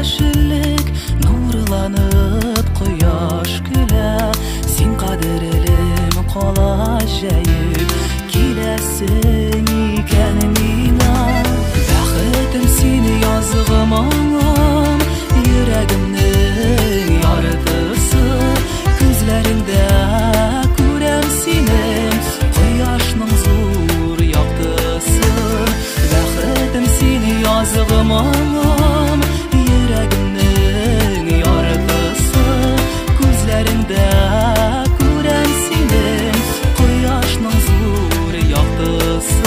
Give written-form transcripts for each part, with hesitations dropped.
Yeşillik nurlanıp quyosh güle sen qadrilim qolajayib kilesin ekan menga baxtim seni yozg'im olam yuragimning yoritisi ko'zlaringda ko'ram seni quyoshning zo'r yoqtisi baxtim seni yozg'im olam yuragimning yoritisi ko'zlaringda ko'ram seni quyoshning zo'r yoqtisi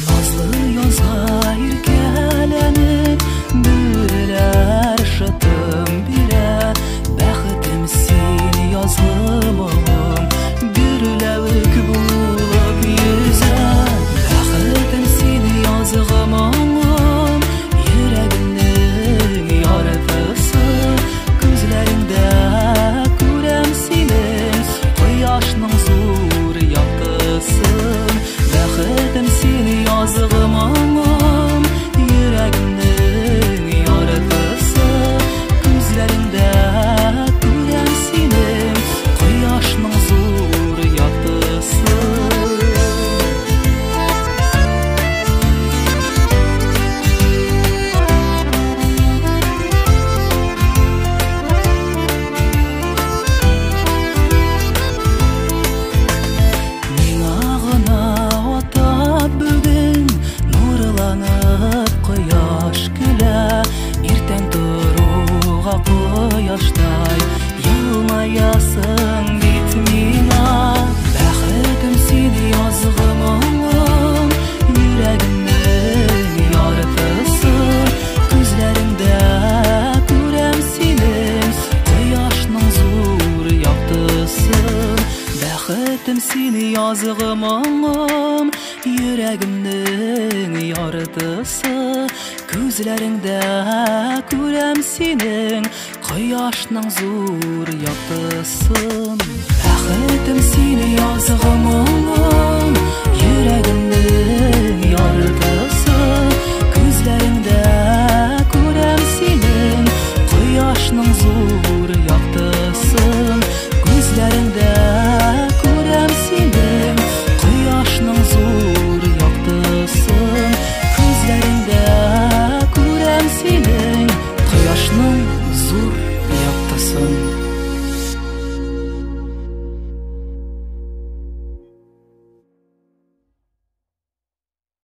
nazlı yozga erkalanib büyüler şıtım bile baxtim seni yozg'im olam gürlevik bulup yüzer baxtim seni yozg'im olam yuragimning yoritisi ko'zlaringda ko'ram seni quyoshning zo'r yoqtisi baxtim seni yozg'im olam yuragimning yoritisi ko'zlaringda ko'ram seni quyoshning zo'r yoqtisi quyoshday yılmayasın bitmina baxtim seni yozg'im olam yuragimning yoritisi ko'zlaringda ko'ram seni quyoshning zo'r yoqtisi baxtim seni yozg'im olam yuragimning yoritisi ko'zlaringda ko'ram seni quyoshning zo'r yoqtisi baxtim seni yozg'im